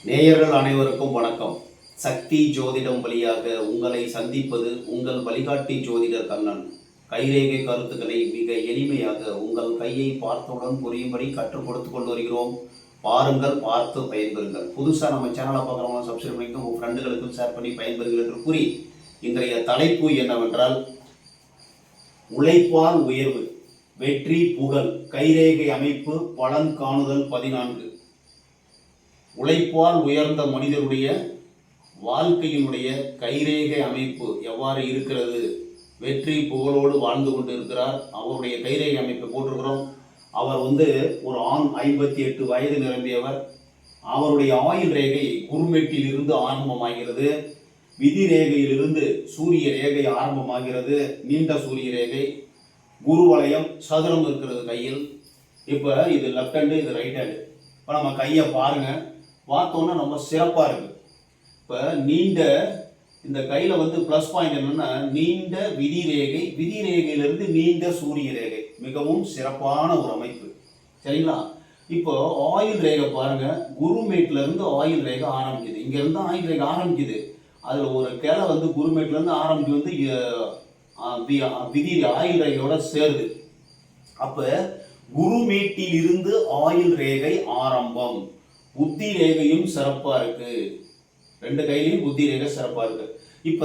நேயர்கள் அனைவருக்கும் வணக்கம். சக்தி ஜோதிடம் வழியாக உங்களை சந்திப்பது உங்கள் வழிகாட்டி ஜோதிடர் கண்ணன். கைரேகை கருத்துக்களை மிக எளிமையாக உங்கள் கையை பார்த்தவுடன் புரியும்படி கற்றுக் கொடுத்து கொண்டு வருகிறோம். பாருங்கள், பார்த்து பயன்பெறுங்கள். புதுசாக நம்ம சேனலை பார்க்குறவங்க சப்ஸ்கிரைப் பண்ணிட்டு உங்கள் ஃப்ரெண்டுகளுக்கும் ஷேர் பண்ணி பயன்பெறுங்கள் என்று கூறி இன்றைய தலைப்பு என்னவென்றால், உழைப்பால் உயர்வு, வெற்றி, புகழ், கைரேகை அமைப்பு, பலன் காணுதல் 14. உழைப்பால் உயர்ந்த மனிதருடைய வாழ்க்கையினுடைய கைரேகை அமைப்பு எவ்வாறு இருக்கிறது? வெற்றி புகழோடு வாழ்ந்து கொண்டு இருக்கிறார். அவருடைய கைரேகை அமைப்பை போட்டிருக்கிறோம். அவர் ஒரு ஆண், 58 வயது நிரம்பியவர். அவருடைய ஆயுள் ரேகை குருமெட்டில் இருந்து ஆரம்பமாகிறது. விதி ரேகையிலிருந்து சூரிய ரேகை ஆரம்பமாகிறது. நீண்ட சூரிய ரேகை, குரு வளையம், சதுரம் இருக்கிறது கையில். இப்போ இது லெஃப்ட் ஹேண்டு, இது ரைட் ஹேண்டு. இப்போ நம்ம கையை பாருங்க, பார்த்தோன்னா ரொம்ப சிறப்பாக இருக்குது. இப்போ நீண்ட இந்த கையில் ப்ளஸ் பாயிண்ட் என்னென்னா, நீண்ட விதி ரேகை, விதி ரேகையிலிருந்து நீண்ட சூரிய ரேகை, மிகவும் சிறப்பான ஒரு அமைப்பு. சரிங்களா? இப்போ ஆயுள் ரேகை பாருங்க, குருமேட்லேருந்து ஆயுள் ரேகை ஆரம்பிக்குது. இங்கேருந்து ஆயுள் ரேகை ஆரம்பிக்குது. அதில் ஒரு கிளை குருமேட்லேருந்து ஆரம்பிச்சு விதி ஆயுள் ரேகையோட சேருது. அப்போ குருமேட்டில் இருந்து ஆயுள் ரேகை ஆரம்பம். புத்தி ரேகையும் சிறப்பா இருக்கு. ரெண்டு கையிலையும் புத்தி ரேகை சிறப்பா இருக்கு. இப்ப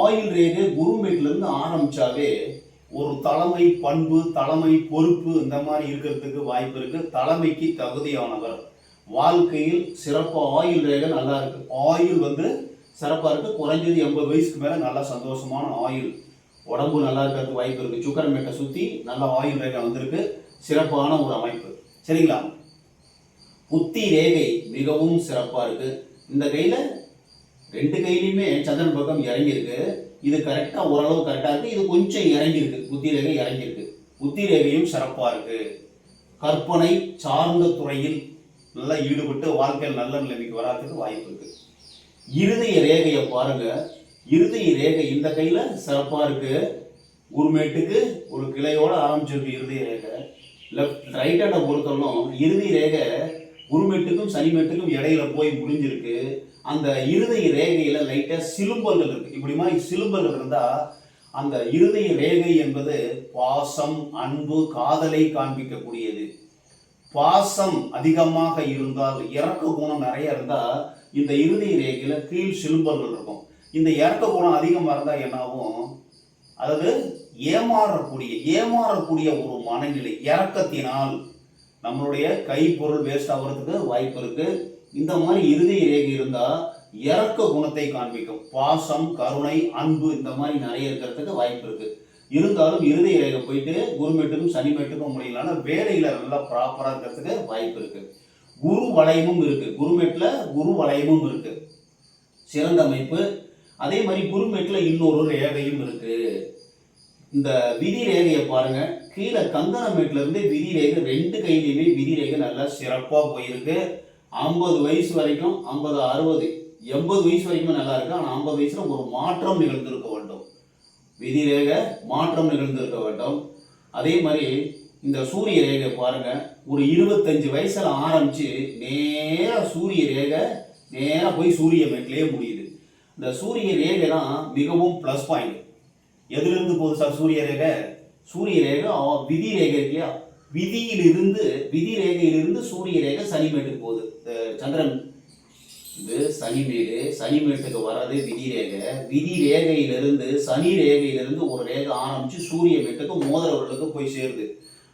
ஆயுள் ரேகை குருமேட்ல இருந்து ஆரம்பிச்சாவே ஒரு தலைமை பண்பு, தலைமை பொறுப்பு இந்த மாதிரி இருக்கிறதுக்கு வாய்ப்பு இருக்கு. தலைமைக்கு தகுதியானவர், வாழ்க்கையில் சிறப்பா ஆயுள் ரேகை நல்லா இருக்கு. ஆயுள் சிறப்பா இருக்கு. குறைஞ்சது 80 வயசுக்கு மேல நல்லா சந்தோஷமான ஆயுள், உடம்பு நல்லா இருக்கிறதுக்கு வாய்ப்பு இருக்கு. சுக்கரமேட்டை சுத்தி நல்ல ஆயுள் ரேகை வந்திருக்கு. சிறப்பான ஒரு அமைப்பு. சரிங்களா? புத்தி ரேகை மிகவும் சிறப்பா இருக்கு. இந்த கையில ரெண்டு கையிலுமே சந்திரன் பக்கம் இறங்கியிருக்கு. இது கரெக்டா, ஓரளவு கரெக்டா இருக்கு. இது கொஞ்சம் இறங்கியிருக்கு, புத்தி ரேகை இறங்கியிருக்கு. புத்தி ரேகையும் சிறப்பா இருக்கு. கற்பனை சார்ந்த துறையில் நல்லா ஈடுபட்டு வாழ்க்கையில் நல்ல நிலைமைக்கு வராதுக்கு வாய்ப்பு இருக்கு. இருதய ரேகையை பாருங்க. இருதய ரேகை இந்த கையில சிறப்பா இருக்கு. குருமேட்டுக்கு ஒரு கிளையோட ஆரம்பிச்சிருக்கு இருதய ரேகை. ரைட் ஹேண்டை பொறுத்தவரைக்கும் இருதய ரேகை குருமேட்டுக்கும் சனிமேட்டுக்கும் இடையில போய் முடிஞ்சிருக்கு. அந்த இருதய ரேகையில லைட்டா சிலும்பல்கள் இருக்கு. இப்படி மாதிரி சிலும்பல்கள் இருந்தா அந்த இருதய ரேகை என்பது பாசம், அன்பு, காதலை காண்பிக்கக்கூடியது. பாசம் அதிகமாக இருந்தால், இறக்க குணம் நிறைய இருந்தா இந்த இருதய ரேகையில கீழ் சிலும்பல்கள் இருக்கும். இந்த இறக்க குணம் அதிகமா இருந்தா என்னாகும்? அதாவது ஏமாறக்கூடிய ஒரு மனநிலை, இறக்கத்தினால் நம்மளுடைய கைப்பொருள் வேஸ்ட் ஆகிறதுக்கு வாய்ப்பு இருக்கு. இந்த மாதிரி இருதய ரேகை இருந்தா இறக்க குணத்தை காண்பிக்கும். பாசம், கருணை, அன்பு இந்த மாதிரி நிறைய இருக்கிறதுக்கு வாய்ப்பு இருக்கு. இருந்தாலும் இருதய ரேகை போயிட்டு குருமேட்டுக்கும் சனிமேட்டுக்கும் முடியலன்னா வேலையில நல்லா ப்ராப்பரா இருக்கிறதுக்கு வாய்ப்பு இருக்கு. குரு வளையமும் இருக்கு. குருமேட்ல குரு வளையமும் இருக்கு. சிறந்த அமைப்பு. அதே மாதிரி குருமேட்ல இன்னொரு ரேகையும் இருக்கு. இந்த விதி ரேகையை பாருங்க. கீழே கந்தனமேட்ல இருந்து விதி ரேகை ரெண்டு கையிலையுமே விதி ரேகை நல்லா சிறப்பா போயிருக்கு. 50 வயசு வரைக்கும், 50, 60, 80 வயசு வரைக்கும் நல்லா இருக்கு. ஆனா 50 வயசுல ஒரு மாற்றம் நிகழ்ந்திருக்க வேண்டும். விதி ரேகை மாற்றம் நிகழ்ந்திருக்க வேண்டும். அதே மாதிரி இந்த சூரிய ரேகை பாருங்க. ஒரு 25 வயசுல ஆரம்பிச்சு நேரா சூரிய ரேகை நேரா போய் சூரிய மேட்லயே முடியுது. இந்த சூரிய ரேகை தான் மிகவும் பிளஸ் பாயிண்ட். எதுல இருந்து போகுது சார் சூரிய ரேகை? சூரிய ரேகை விதி ரேகை இல்லையா? விதி ரேகையிலிருந்து சூரிய ரேகை சனிமேட்டுக்கு போகுது. சந்திரன் இது சனிமேடு, சனிமேட்டுக்கு வர்றது விதி ரேகை. விதி ரேகையிலிருந்து சனி ரேகையிலிருந்து ஒரு ரேகை ஆரம்பிச்சு சூரிய மேட்டுக்கு மோதிரவர்களுக்கு போய் சேருது.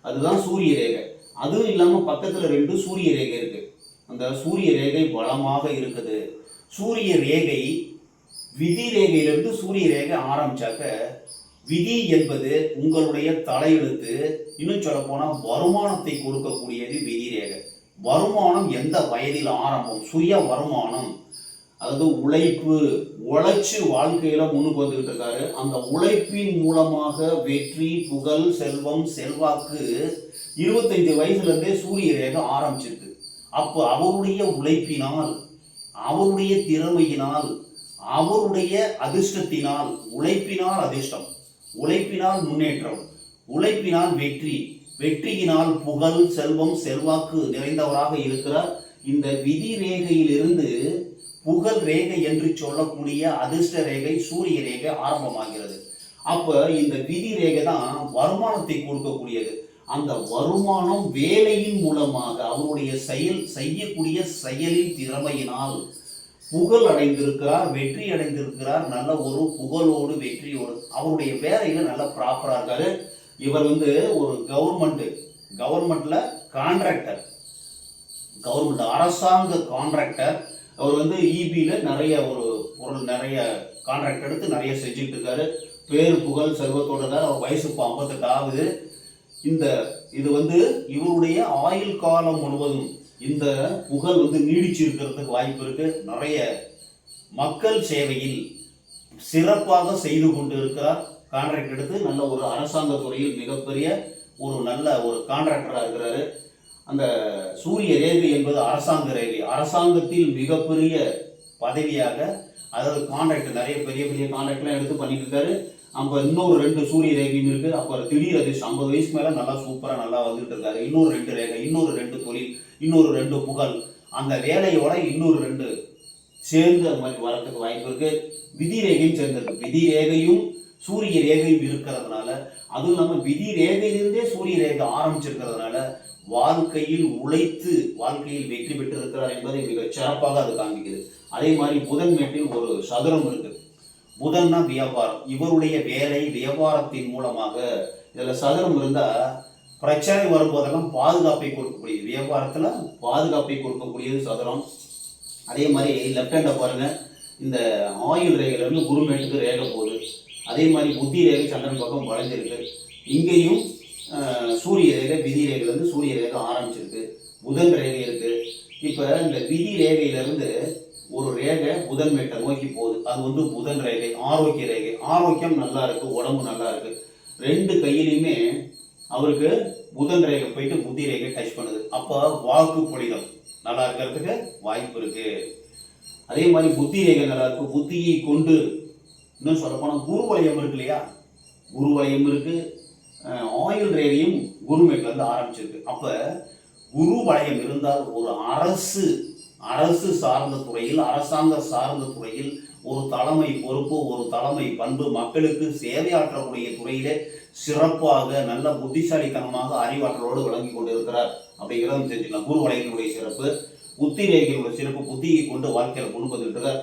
அதுதான் சூரிய ரேகை. அதுவும் இல்லாம பக்கத்துல 2 சூரிய ரேகை இருக்கு. அந்த சூரிய ரேகை பலமாக இருக்குது. சூரிய ரேகை விதி ரேகையிலிருந்து சூரிய ரேகை ஆரம்பிச்சாக்க, விதி என்பது உங்களுடைய தலையெழுத்து. இன்னும் சொல்ல போனா வருமானத்தை கொடுக்கக்கூடியது விதி ரேகை. வருமானம் எந்த வயதில் ஆரம்பம்? சுய வருமானம், அதாவது உழைச்சு வாழ்க்கையில முன்னுக்கு வந்துகிட்டு இருக்காரு. அந்த உழைப்பின் மூலமாக வெற்றி, புகழ், செல்வம், செல்வாக்கு 25 வயசுல இருந்தே சூரிய ரேகை ஆரம்பிச்சிருக்கு. அப்போ அவருடைய உழைப்பினால், அவருடைய திறமையினால், அவருடைய அதிர்ஷ்டத்தினால், உழைப்பினால் அதிர்ஷ்டம், உழைப்பினால் முன்னேற்றம், உழைப்பினால் வெற்றி, வெற்றியினால் புகழ், செல்வம், செல்வாக்கு நிறைந்தவராக இருக்கிறார். இந்த விதி ரேகையிலிருந்து புகழ் ரேகை என்று சொல்லக்கூடிய அதிர்ஷ்ட ரேகை சூரிய ரேகை ஆரம்பமாகிறது. அப்ப இந்த விதி ரேகை தான் வருமானத்தை கொடுக்கக்கூடியது. அந்த வருமானம் வேலையின் மூலமாக அவருடைய செய்யக்கூடிய செயலின் திறமையினால் புகழ் அடைந்திருக்கிறார், வெற்றி அடைந்திருக்கிறார். நல்ல ஒரு புகழோடு வெற்றியோடு அவருடைய வேலையில நல்ல ப்ராப்பரா இருக்காரு. இவர் ஒரு கவர்மெண்ட்ல கான்ட்ராக்டர், கவர்மெண்ட் அரசாங்க கான்ட்ராக்டர். அவர் இபியில நிறைய ஒரு பொருள் நிறைய கான்ட்ராக்ட் எடுத்து நிறைய செஞ்சுட்டு இருக்காரு. பேரு புகழ் செல்வத்தோட இருக்காரு. அவர் வயசு இப்போ 58 ஆகுது. இது இவருடைய ஆயுள் காலம் முழுவதும் இந்த புகழ் நீடிச்சு இருக்கிறதுக்கு வாய்ப்பு இருக்கு. நிறைய மக்கள் சேவையில் சிறப்பாக செய்து கொண்டு இருக்கிறார். கான்ட்ராக்ட் எடுத்து நல்ல ஒரு அரசாங்க துறையில் மிகப்பெரிய ஒரு நல்ல ஒரு கான்ட்ராக்டரா இருக்கிறாரு. அந்த சூரிய ரேகை என்பது அரசாங்க ரேகை. அரசாங்கத்தில் மிகப்பெரிய பதவியாக, அதாவது கான்ட்ராக்ட் நிறைய பெரிய பெரிய கான்ட்ராக்ட்லாம் எடுத்து பண்ணிட்டு இருக்காரு. அப்போ இன்னொரு 2 சூரிய ரேகையும் இருக்கு. அப்புறம் திடீர் அதிர்ஷ்டம் 50 வயசுக்கு மேல நல்லா சூப்பரா நல்லா வந்துட்டு இருக்காரு. இன்னொரு 2 ரேகை, இன்னொரு 2 தொழில், இன்னொரு 2 புகழ், அந்த வேலையோட இன்னொரு 2 சேர்ந்து அந்த மாதிரி வரத்துக்கு வாய்ப்பு இருக்கு. விதி ரேகையும் சேர்ந்திருக்கு. விதி ரேகையும் சூரிய ரேகையும் இருக்கிறதுனால, அதுவும் இல்லாம விதி ரேகையிலிருந்தே சூரிய ரேகை ஆரம்பிச்சிருக்கிறதுனால வாழ்க்கையில் உழைத்து வாழ்க்கையில் வெற்றி பெற்று இருக்கிறார் என்பதை மிக சிறப்பாக அது காண்பிக்குது. அதே மாதிரி புதன் மேட்டில் ஒரு சதுரம் இருக்கு. புதன்னா வியாபாரம். இவருடைய வேலை வியாபாரத்தின் மூலமாக இதுல சதுரம் இருந்தா பிரச்சனை வரும்போதெல்லாம் பாதுகாப்பை கொடுக்கக்கூடியது. வியாபாரத்துல பாதுகாப்பை கொடுக்கக்கூடியது சதுரம். அதே மாதிரி லெப்ட் ஹேண்ட பாருங்க, இந்த ஆயுள் ரேகையில இருந்து குருமேட்டுக்கு ரேகை போகுது. அதே மாதிரி புத்தி ரேகை சந்திரன் பக்கம் வளைஞ்சிருக்கு. இங்கேயும் சூரிய ரேகை, விதி ரேகையிலிருந்து சூரிய ரேகை ஆரம்பிச்சிருக்கு. புதன் ரேகை இருக்கு. இப்ப இந்த விதி ரேகையிலிருந்து ஒரு ரேகை புதன் மேட்டை நோக்கி போகுது. அது புதன் ரேகை, ஆரோக்கிய ரேகை. ஆரோக்கியம் நல்லா இருக்கு, உடம்பு நல்லா இருக்கு. 2 கையிலையுமே அவருக்கு புதன் ரேகை போயிட்டு புத்தி ரேகை டச் பண்ணுது. அப்ப வாக்கு புனிதம் நல்லா இருக்கிறதுக்கு வாய்ப்பு இருக்கு. அதே மாதிரி புத்தி ரேகை நல்லா இருக்கு. புத்தியை கொண்டு இன்னும் சொல்ல போனா குரு வலயம் இருக்கு இல்லையா, குரு வலயம் இருக்கு. ஆயுள் ரேகையும் குருமேட்ல இருந்து ஆரம்பிச்சிருக்கு. அப்ப குரு வலயம் இருந்தால் ஒரு அரசு சார்ந்த துறையில், அரசாங்க சார்ந்த துறையில் ஒரு தலைமை பொறுப்பு, ஒரு தலைமை பண்பு, மக்களுக்கு சேவையாற்றக்கூடிய துறையிலே சிறப்பாக நல்ல புத்திசாலித்தனமாக அறிவாற்றலோடு விளங்கி கொண்டிருக்கிறார் அப்படிங்கிறத தெரிஞ்சுக்கலாம். குரு வலயத்தினுடைய சிறப்பு, புத்தி ரேகையினுடைய சிறப்பு. புத்தியை கொண்டு வாழ்க்கையில கொண்டு வந்துட்டு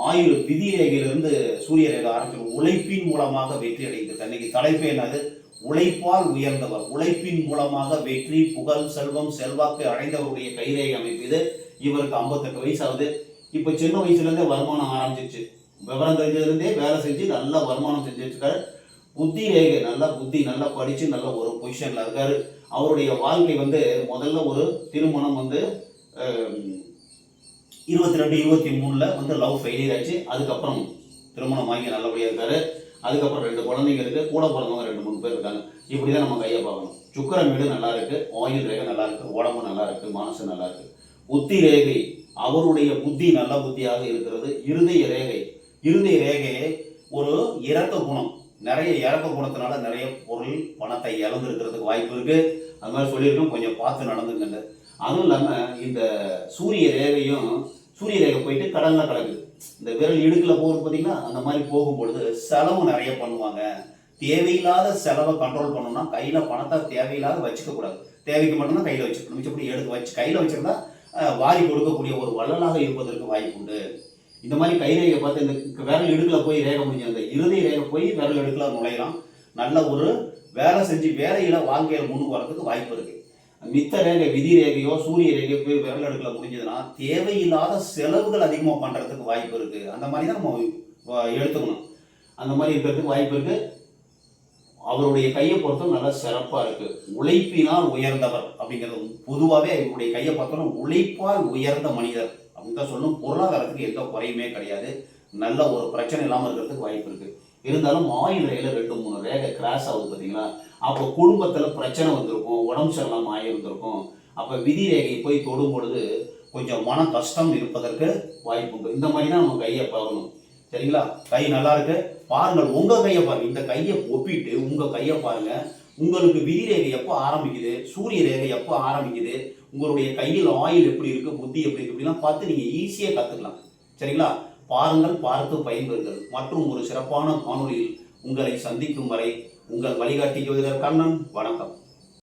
ஆயுள் விதி ரேகையிலிருந்து சூரிய ரேகை ஆரம்பிச்சு உழைப்பின் மூலமாக வெற்றி அடைந்தது. அன்னைக்கு தலைப்பு என்னது? உழைப்பால் உயர்ந்தவர். உழைப்பின் மூலமாக வெற்றி, புகழ், செல்வம், செல்வாக்கு அடைந்தவருடைய கைரேகை அமைப்பு இது. இவருக்கு 58 வயசு ஆகுது. இப்ப சின்ன வயசுல இருந்தே வருமானம் ஆரம்பிச்சிருச்சு. விவரம் தெரிஞ்சதுல இருந்தே வேலை செஞ்சு நல்ல வருமானம் செஞ்சு வச்சிருக்காரு. புத்தி ரேகை நல்லா புத்தி நல்லா படிச்சு நல்ல ஒரு பொசிஷன்ல இருக்காரு. அவருடைய வாழ்க்கை முதல்ல ஒரு திருமணம் 22, 23ல லவ் ஃபெயிலியர் ஆச்சு. அதுக்கப்புறம் திருமணம் வாங்கி நல்லபடியா இருக்காரு. அதுக்கப்புறம் 2 குழந்தைங்க இருக்கு. கூட பிறந்தவங்க 2-3 பேர் இருக்காங்க. இப்படிதான் நம்ம கையை பார்க்கணும். சுக்கிரன் வீடு நல்லா இருக்கு, ஆயுள் ரேகை நல்லா இருக்கு, உடம்பு நல்லா இருக்கு, மனசு நல்லா இருக்கு. புத்தி ரேகை, அவருடைய புத்தி நல்ல புத்தியாக இருக்கிறது. இருதய ரேகையை ஒரு இரக்க குணம், நிறைய இறக்க குணத்தினால நிறைய பொருள் பணத்தை இழந்திருக்கிறதுக்கு வாய்ப்பு இருக்கு. அது மாதிரி சொல்லியிருக்கோம், கொஞ்சம் பார்த்து நடந்துங்க. அதுவும் இல்லாம இந்த சூரிய ரேகை போயிட்டு கடல்ல கலக்குது. இந்த விரல் இடுக்குல போகுது பார்த்தீங்கன்னா, அந்த மாதிரி போகும்பொழுது செலவு நிறைய பண்ணுவாங்க. தேவையில்லாத செலவை கண்ட்ரோல் பண்ணணும்னா கையில பணத்தை தேவையில்லாத வச்சுக்க கூடாது. தேவைக்கு மட்டும்தான் கையில வச்சுக்கணும். மிச்சப்படி எடுத்து வச்சு கையில வச்சிருந்தா வாரி கொடுக்கக்கூடிய ஒரு வள்ளலாக இருப்பதற்கு வாய்ப்பு உண்டு. இந்த மாதிரி கைரேகை பார்த்து இந்த விரல் இடுக்குல போய் ரேகை முடிஞ்சு அந்த இருதய ரேகை போய் விரல் இடுக்குல நுழையலாம். நல்ல ஒரு வேலை செஞ்சு வேலையில வாழ்க்கையில முன்னுக்கு வரதுக்கு வாய்ப்பு இருக்கு. மித்த ரேகை விதி ரேகையோ சூரிய ரேகையோ போய் விரல் எடுக்கல முடிஞ்சதுன்னா தேவையில்லாத செலவுகள் அதிகமாக பண்றதுக்கு வாய்ப்பு இருக்கு. அந்த மாதிரி தான் நம்ம எடுத்துக்கணும். அந்த மாதிரி இருக்கிறதுக்கு வாய்ப்பு இருக்கு. அவருடைய கையை பொறுத்தும் நல்லா சிறப்பா இருக்கு. உழைப்பினால் உயர்ந்தவர் அப்படிங்கிறது பொதுவாகவே இவருடைய கையை பார்த்தோம்னா உழைப்பால் உயர்ந்த மனிதர் அப்படின்னு தான் சொல்லணும். பொருளாதாரத்துக்கு எந்த குறையுமே கிடையாது. நல்ல ஒரு பிரச்சனை இல்லாமல் இருக்கிறதுக்கு வாய்ப்பு இருக்கு. இருந்தாலும் ஆயுள் ரேகையில 2-3 ரேகை கிராஸ் ஆகுது பார்த்தீங்களா, அப்போ குடும்பத்தில் பிரச்சனை வந்திருக்கும், உடம்பு சரியில்லாமல் ஆகியிருந்திருக்கும். அப்போ விதி ரேகையை போய் தொடும் பொழுது கொஞ்சம் மன கஷ்டம் இருப்பதற்கு வாய்ப்பு உண்டு. இந்த மாதிரி தான் நம்ம கையை பார்க்கணும். சரிங்களா? கை நல்லா இருக்கு பாருங்கள். உங்க கையை பாருங்க. இந்த கையை ஒப்பிட்டு உங்க கையை பாருங்க. உங்களுக்கு விதி ரேகை எப்போ ஆரம்பிக்குது, சூரிய ரேகை எப்போ ஆரம்பிக்குது, உங்களுடைய கையில் ஆயில் எப்படி இருக்கு, புத்தி எப்படி இருக்கு, இப்படிலாம் பார்த்து நீங்க ஈஸியா கத்துக்கலாம். சரிங்களா? பாருங்கள், பார்த்து பயன்பெறுங்கள். மற்றும் ஒரு சிறப்பான காணொளியில் உங்களை சந்திக்கும் வரை உங்கள் வழிகாட்டி ஜோதிடர் கண்ணன். வணக்கம்.